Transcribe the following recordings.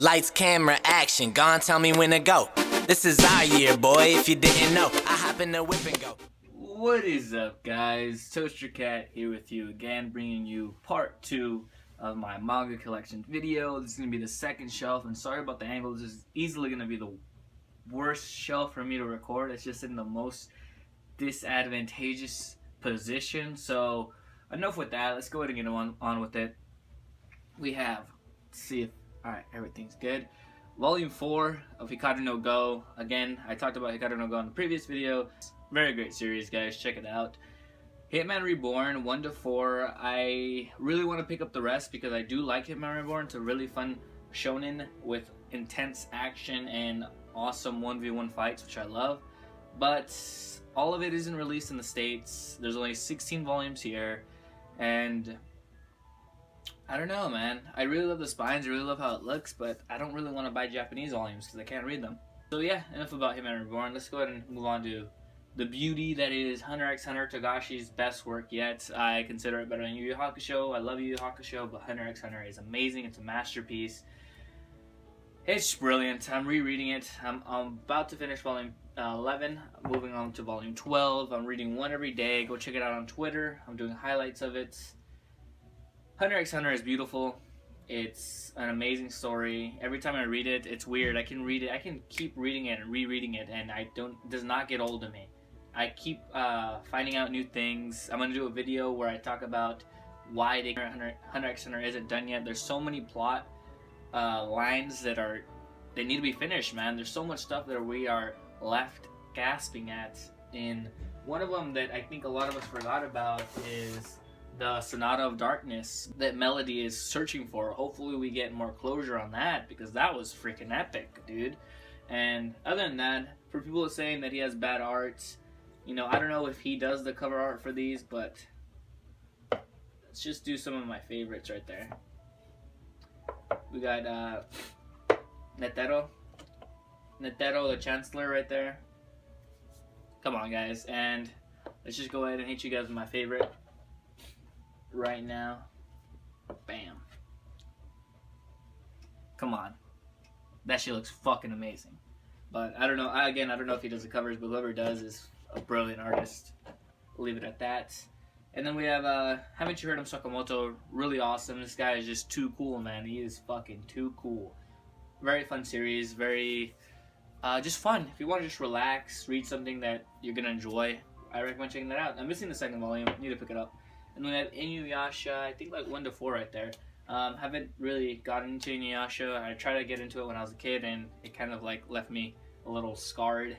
Lights, camera, action. Gone, tell me when to go. This is our year, boy. If you didn't know, I hop in the whip and go. What is up, guys? Toaster Cat here with you again, bringing you part 2 of my manga collection video. This is going to be the second shelf, and sorry about the angle. This is easily going to be the worst shelf for me to record. It's just in the most disadvantageous position. So enough with that. Let's go ahead and get on with it. We have, let's see if, alright, everything's good. Volume 4 of Hikaru no Go. Again, I talked about Hikaru no Go in the previous video. Very great series, guys. Check it out. Hitman Reborn 1 to 4. I really want to pick up the rest because I do like Hitman Reborn. It's a really fun shonen with intense action and awesome 1v1 fights, which I love. But all of it isn't released in the States. There's only 16 volumes here, and I don't know, man. I really love the spines, I really love how it looks, but I don't really want to buy Japanese volumes because I can't read them. So yeah, enough about Hitman Reborn. Let's go ahead and move on to the beauty that is Hunter x Hunter, Togashi's best work yet. I consider it better than Yu Yu Hakusho. I love Yu Yu Hakusho, but Hunter x Hunter is amazing. It's a masterpiece. It's brilliant. I'm rereading it. I'm about to finish volume 11. I'm moving on to volume 12. I'm reading one every day. Go check it out on Twitter. I'm doing highlights of it. Hunter x Hunter is beautiful. It's an amazing story. Every time I read it, it's weird. I can read it. I can keep reading it and rereading it, and it does not get old to me. I keep finding out new things. I'm gonna do a video where I talk about why Hunter x Hunter isn't done yet. There's so many plot lines that they need to be finished, man. There's so much stuff that we are left gasping at. And one of them that I think a lot of us forgot about is the Sonata of Darkness that Melody is searching for. Hopefully we get more closure on that, because that was freaking epic, dude. And other than that, for people saying that he has bad art, you know, I don't know if he does the cover art for these, but let's just do some of my favorites right there. We got Netero the Chancellor right there. Come on, guys. And let's just go ahead and hit you guys with my favorite right now. Bam. Come on. That shit looks fucking amazing. But I don't know. I don't know if he does the covers, but whoever does is a brilliant artist. We'll leave it at that. And then we have, haven't you heard him, Sakamoto? Really awesome. This guy is just too cool, man. He is fucking too cool. Very fun series. Very, just fun. If you want to just relax, read something that you're going to enjoy, I recommend checking that out. I'm missing the second volume. Need to pick it up. And then we have Inuyasha, I think like 1 to 4 right there. Haven't really gotten into Inuyasha. I tried to get into it when I was a kid, and it kind of like left me a little scarred.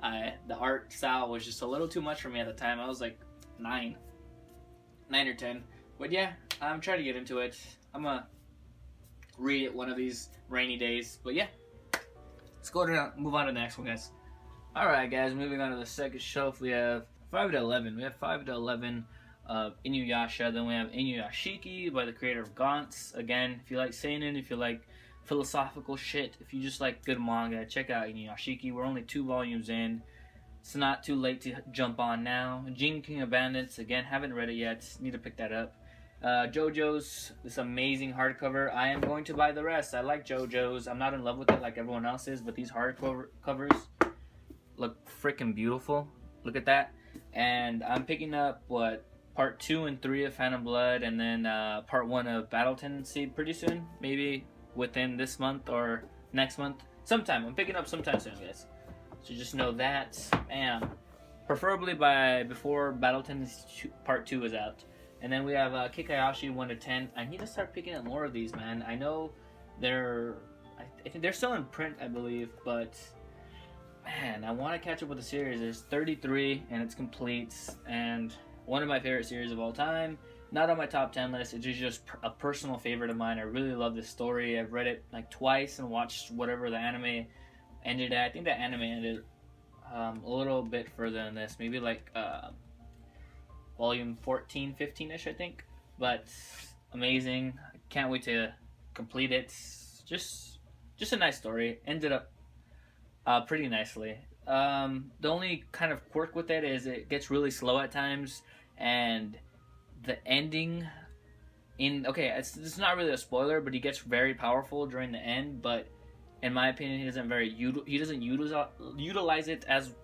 The art style was just a little too much for me at the time. I was like 9 or 10. But yeah, I'm trying to get into it. I'm gonna read it one of these rainy days. But yeah, let's go to move on to the next one, guys. Alright, guys, moving on to the second shelf, we have 5 to 11. We have 5 to 11 of Inuyasha. Then we have Inuyashiki by the creator of Gantz. Again, if you like seinen, if you like philosophical shit, if you just like good manga, check out Inuyashiki. We're only 2 volumes in. It's not too late to jump on now. Gene King of Bandits, again, haven't read it yet. Need to pick that up. JoJo's, this amazing hardcover. I am going to buy the rest. I like JoJo's. I'm not in love with it like everyone else is, but these hardcovers look freaking beautiful. Look at that. And I'm picking up, part 2 and 3 of Phantom Blood, and then part 1 of Battle Tendency pretty soon. Maybe within this month or next month. Sometime. I'm picking up sometime soon, guys. So just know that. Bam. Preferably before Battle Tendency part 2 is out. And then we have Kikayashi 1 to 10. I need to start picking up more of these, man. I know I think they're still in print, I believe, but man, I want to catch up with the series. There's 33 and it's complete, and one of my favorite series of all time. Not on my top 10 list. It's just a personal favorite of mine. I really love this story. I've read it like twice and watched whatever the anime ended at. I think the anime ended a little bit further than this. Maybe like volume 14, 15-ish, I think. But amazing. I can't wait to complete it. Just a nice story. Ended up pretty nicely. The only kind of quirk with it is it gets really slow at times, and the ending it's not really a spoiler, but he gets very powerful during the end. But in my opinion, he doesn't utilize it as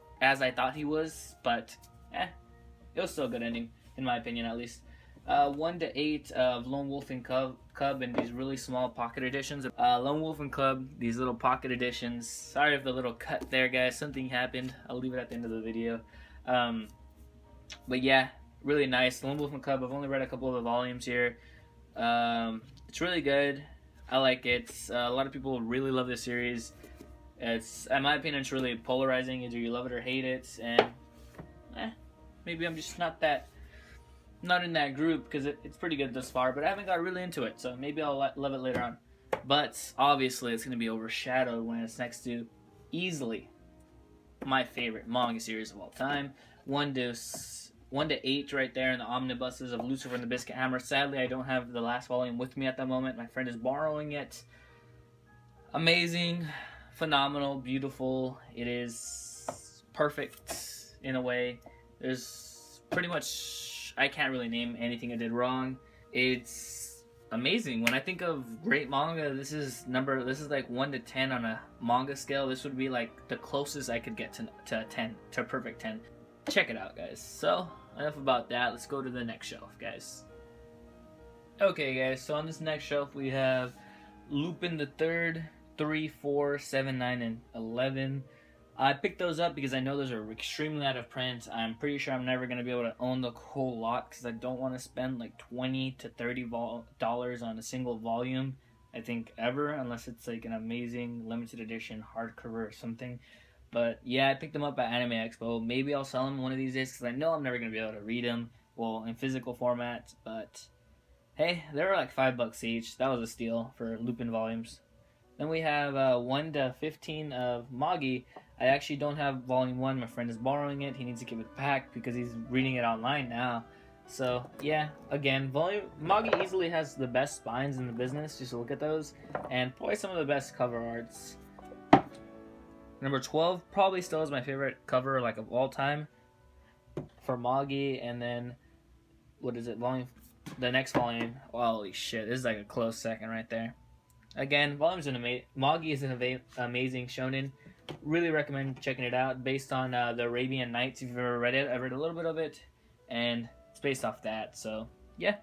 I thought he was. But it was still a good ending in my opinion, at least. 1 to 8 of Lone Wolf and Cub in these really small pocket editions. Lone Wolf and Cub, these little pocket editions. Sorry for the little cut there, guys. Something happened. I'll leave it at the end of the video. But yeah, really nice. Lone Wolf and Cub. I've only read a couple of the volumes here. It's really good. I like it. A lot of people really love this series. It's, in my opinion, it's really polarizing. Either you love it or hate it, and maybe I'm just not in that group because it's pretty good thus far. But I haven't got really into it, so maybe I'll love it later on. But obviously, it's going to be overshadowed when it's next to easily my favorite manga series of all time. 1 to 8 right there in the omnibuses of Lucifer and the Biscuit Hammer. Sadly, I don't have the last volume with me at the moment. My friend is borrowing it. Amazing, phenomenal, beautiful. It is perfect in a way. There's pretty much, I can't really name anything I did wrong. It's amazing. When I think of great manga, this is like 1 to 10 on a manga scale. This would be like the closest I could get to a 10, to a perfect 10. Check it out, guys. So, enough about that. Let's go to the next shelf, guys. Okay, guys. So on this next shelf, we have Lupin the Third, 3, 4, 7, 9, and 11. I picked those up because I know those are extremely out of print. I'm pretty sure I'm never going to be able to own the whole lot because I don't want to spend like $20 to $30 on a single volume, I think, ever, unless it's like an amazing limited edition hardcover or something. But yeah, I picked them up at Anime Expo. Maybe I'll sell them one of these days because I know I'm never going to be able to read them, well, in physical format. But hey, they were like $5 each. That was a steal for Lupin volumes. Then we have 1 to 15 of Magi. I actually don't have volume 1. My friend is borrowing it. He needs to give it back because he's reading it online now. So yeah, again, Magi easily has the best spines in the business. Just look at those, and probably some of the best cover arts. Number 12 probably still is my favorite cover like of all time for Magi. And then what is it? The next volume. Holy shit! This is like a close second right there. Again, Magi is an amazing shonen. Really recommend checking it out. Based on the Arabian Nights. If you've ever read it, I've read a little bit of it, and it's based off that. So yeah.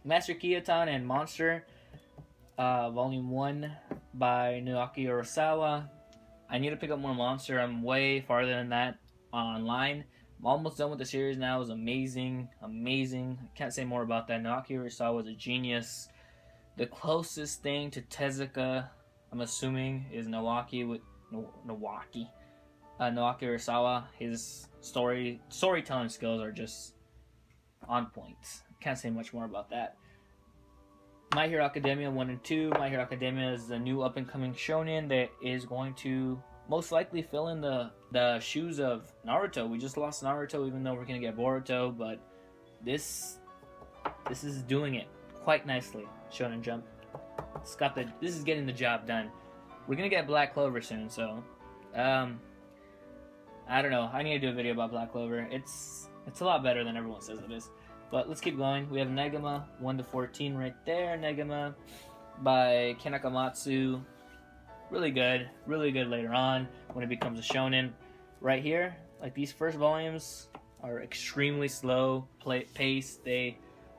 Master Kiyotan and Monster, Volume 1 by Naoki Urasawa. I need to pick up more Monster. I'm way farther than that online. I'm almost done with the series now. It was amazing. I can't say more about that. Naoki Urasawa was a genius. The closest thing to Tezuka, I'm assuming, is Naoki Urasawa. His storytelling skills are just on point. Can't say much more about that. My Hero Academia 1 and 2. My Hero Academia is the new up-and-coming shonen that is going to most likely fill in the shoes of Naruto. We just lost Naruto, even though we're going to get Boruto, but this is doing it quite nicely. Shonen Jump. This is getting the job done. We're going to get Black Clover soon, so I don't know. I need to do a video about Black Clover. It's a lot better than everyone says it is. But let's keep going. We have Negama 1 to 14 right there. Negama by Ken Akamatsu. Really good later on when it becomes a shonen. Right here, like these first volumes are extremely slow paced. They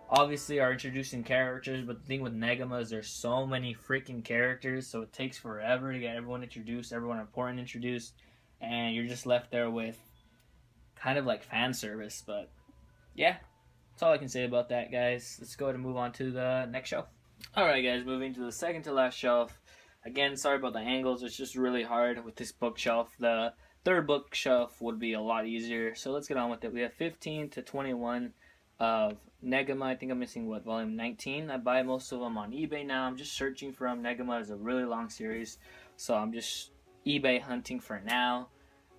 obviously are introducing characters, but the thing with Negama is there's so many freaking characters, so it takes forever to get everyone introduced, everyone important introduced, and you're just left there with kind of like fan service. But yeah. That's all I can say about that, guys. Let's go ahead and move on to the next shelf. Alright, guys, moving to the second to last shelf. Again, sorry about the angles. It's just really hard with this bookshelf. The third bookshelf would be a lot easier. So let's get on with it. We have 15 to 21 of Negama. I think I'm missing, volume 19. I buy most of them on eBay now. I'm just searching for them. Negama is a really long series, so I'm just eBay hunting for now.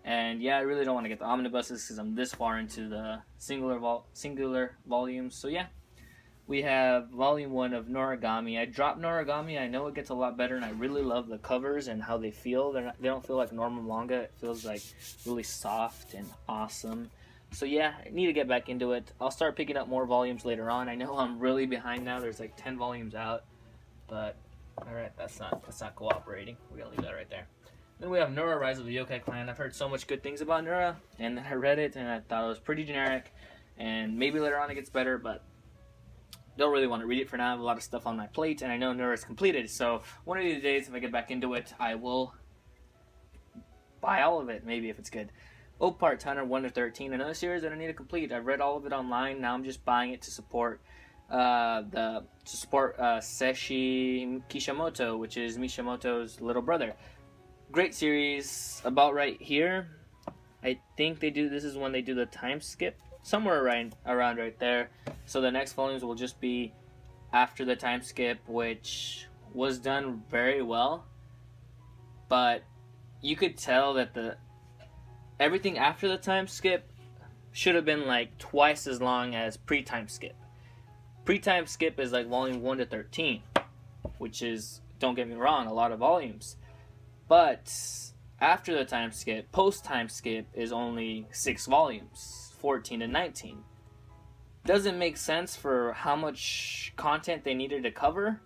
And yeah, I really don't want to get the omnibuses because I'm this far into the singular volumes. So yeah, we have volume 1 of Noragami. I dropped Noragami. I know it gets a lot better, and I really love the covers and how they feel. They don't feel like normal manga. It feels like really soft and awesome. So yeah, I need to get back into it. I'll start picking up more volumes later on. I know I'm really behind now. There's like 10 volumes out, but all right, that's not cooperating. We're gonna leave that right there. Then we have Nura: Rise of the Yokai Clan. I've heard so much good things about Nura, and then I read it and I thought it was pretty generic. And maybe later on it gets better, but don't really want to read it for now. I have a lot of stuff on my plate, and I know Nura is completed. So one of these days, if I get back into it, I will buy all of it. Maybe if it's good. Opart Hunter 1 to 13, another series that I need to complete. I've read all of it online. Now I'm just buying it to support Seshi Kishimoto, which is Mishimoto's little brother. Great series. About right here, I think they do. This is when they do the time skip, somewhere around right there. So the next volumes will just be after the time skip, which was done very well. But you could tell that everything after the time skip should have been like twice as long as pre-time skip. Pre-time skip is like volume 1 to 13, which is, don't get me wrong, a lot of volumes. But after the time skip, post-time skip is only 6 volumes, 14 to 19. Doesn't make sense for how much content they needed to cover,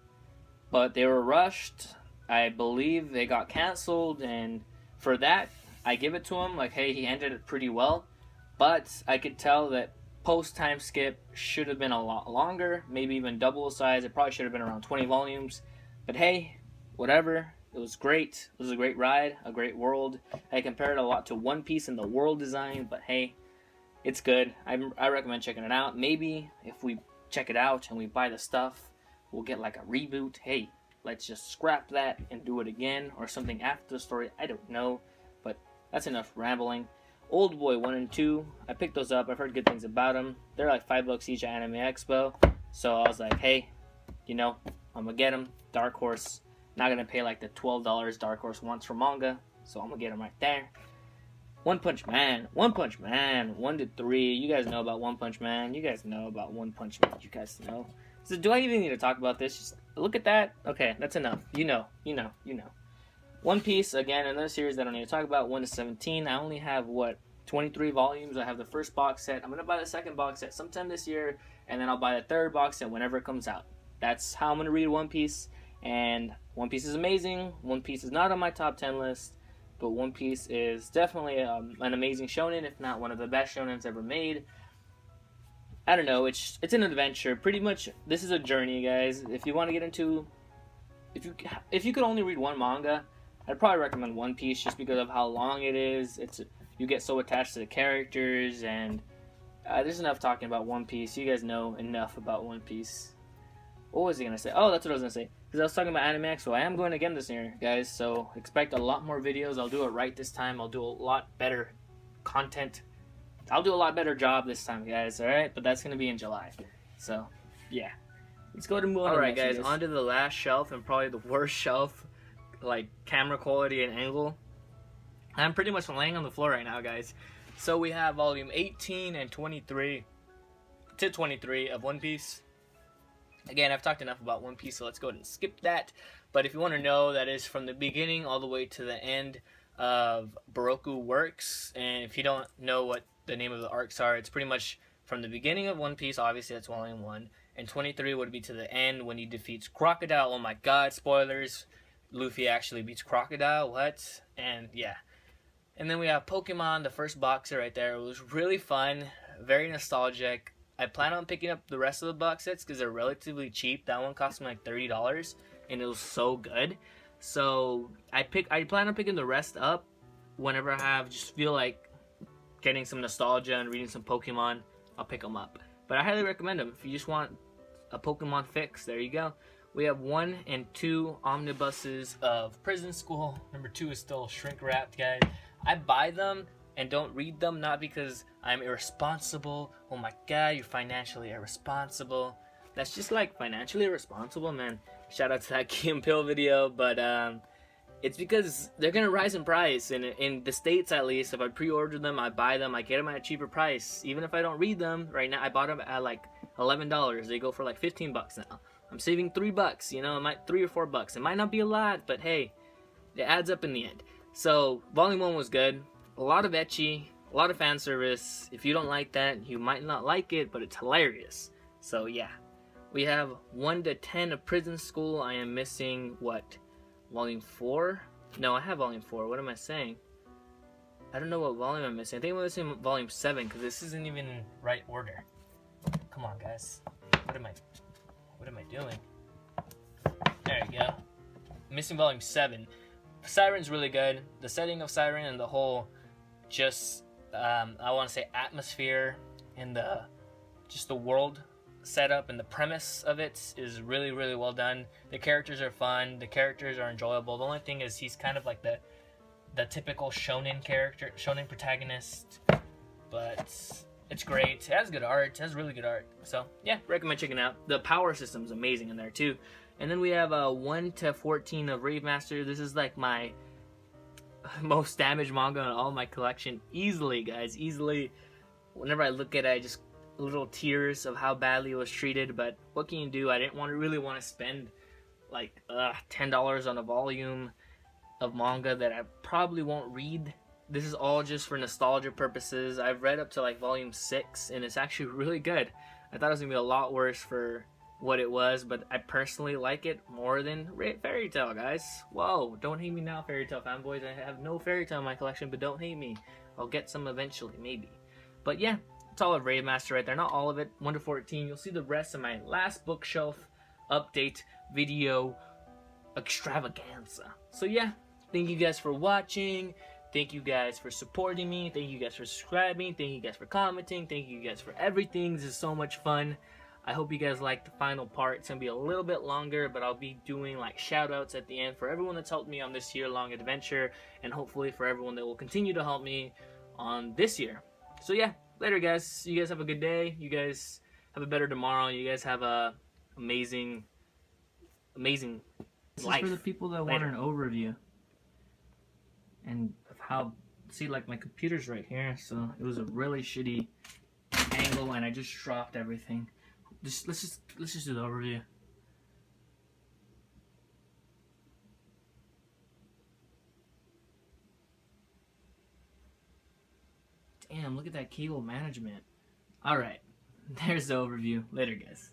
but they were rushed. I believe they got canceled, and for that, I give it to him, like, hey, he ended it pretty well, but I could tell that post-time skip should have been a lot longer, maybe even double the size. It probably should have been around 20 volumes, but hey, whatever. It was great. It was a great ride, a great world. I compare it a lot to One Piece in the world design, but hey, it's good. I recommend checking it out. Maybe if we check it out and we buy the stuff, we'll get like a reboot. Hey, let's just scrap that and do it again, or something after the story. I don't know. That's enough rambling. Old Boy 1 and 2, I picked those up. I've heard good things about them. They're like $5 each at Anime Expo. So I was like, hey, I'm going to get them. Dark Horse. Not going to pay like the $12 Dark Horse wants for manga. So I'm going to get them right there. One Punch Man. 1 to 3. You guys know about One Punch Man. You guys know. So do I even need to talk about this? Just look at that. Okay, that's enough. You know. One Piece, again, another series that I don't need to talk about, 1 to 17. I only have, 23 volumes. I have the first box set. I'm going to buy the second box set sometime this year, and then I'll buy the third box set whenever it comes out. That's how I'm going to read One Piece, and One Piece is amazing. One Piece is not on my top 10 list, but One Piece is definitely an amazing shonen, if not one of the best shonens ever made. I don't know, it's an adventure. Pretty much, this is a journey, guys. If you want to get into... If you could only read one manga, I'd probably recommend One Piece just because of how long it is. You get so attached to the characters, and there's enough talking about One Piece. You guys know enough about One Piece. What was he going to say? Oh, that's what I was going to say. Because I was talking about Anime Expo. I am going again this year, guys, so expect a lot more videos. I'll do it right this time. I'll do a lot better content. I'll do a lot better job this time, guys, alright? But that's going to be in July. So, yeah. Let's go to move on. Alright, guys, onto the last shelf, and probably the worst shelf, like camera quality and angle. I'm pretty much laying on the floor right now, guys. So we have volume 18 and 23 to 23 of One Piece. Again, I've talked enough about One Piece, so let's go ahead and skip that. But if you want to know, that is from the beginning all the way to the end of Baroku Works. And if you don't know what the name of the arcs are, it's pretty much from the beginning of One Piece. Obviously, that's volume 1. And 23 would be to the end when he defeats Crocodile. Oh my god, spoilers. Luffy actually beats Crocodile, what? And yeah. And then we have Pokemon, the first box set right there. It was really fun, very nostalgic. I plan on picking up the rest of the box sets because they're relatively cheap. That one cost me like $30, and it was so good. So I plan on picking the rest up whenever I just feel like getting some nostalgia and reading some Pokemon. I'll pick them up. But I highly recommend them. If you just want a Pokemon fix, there you go. We have 1 and 2 omnibuses of Prison School. Number 2 is still shrink wrapped, guys. I buy them and don't read them, not because I'm irresponsible. Oh my god, you're financially irresponsible. That's just like financially irresponsible, man. Shout out to that Key and Pill video, but it's because they're gonna rise in price. And in the States, at least, if I pre-order them, I buy them, I get them at a cheaper price. Even if I don't read them right now, I bought them at like $11. They go for like $15 now. I'm saving $3, you know, $3 or $4. It might not be a lot, but hey, it adds up in the end. So volume 1 was good. A lot of ecchi, a a lot of fan service. If you don't like that, you might not like it, but it's hilarious. So yeah, we have 1 to 10 of Prison School. I am missing what, volume 4? No, I have volume 4. What am I saying? I don't know what volume I'm missing. I think I'm missing volume 7 because this isn't even in right order. Come on, guys. What am I doing? There you go. I'm missing volume 7. Siren's really good. The setting of Siren and the whole just I want to say atmosphere and the world setup and the premise of it is really, really well done. The characters are fun. The characters are enjoyable. The only thing is he's kind of like the typical shonen character, shonen protagonist, but it's great. It has good art. It has really good art. So yeah, recommend checking it out. The power system is amazing in there too. And then we have 1 to 14 of Rave Master. This is like my most damaged manga in all my collection. Easily, guys, easily. Whenever I look at it, I just little tears of how badly it was treated. But what can you do? I didn't really want to spend like $10 on a volume of manga that I probably won't read. This is all just for nostalgia purposes. I've read up to like volume 6, and it's actually really good. I thought it was gonna be a lot worse for what it was, but I personally like it more than Fairy Tail, guys. Whoa, don't hate me now, Fairy Tail fanboys. I have no Fairy Tail in my collection, but don't hate me. I'll get some eventually, maybe. But yeah, it's all of Rave Master right there. Not all of it, 1 to 14. You'll see the rest of my last bookshelf update video extravaganza. So yeah, thank you guys for watching. Thank you guys for supporting me. Thank you guys for subscribing. Thank you guys for commenting. Thank you guys for everything. This is so much fun. I hope you guys like the final part. It's going to be a little bit longer, but I'll be doing like shout outs at the end for everyone that's helped me on this year-long adventure, and hopefully for everyone that will continue to help me on this year. So yeah, later guys. You guys have a good day. You guys have a better tomorrow. You guys have a amazing life. This is for the people that want an overview. And of how, see, like my computer's right here, so it was a really shitty angle, and I just dropped everything. Let's just do the overview. Damn, look at that cable management. Alright, there's the overview. Later, guys.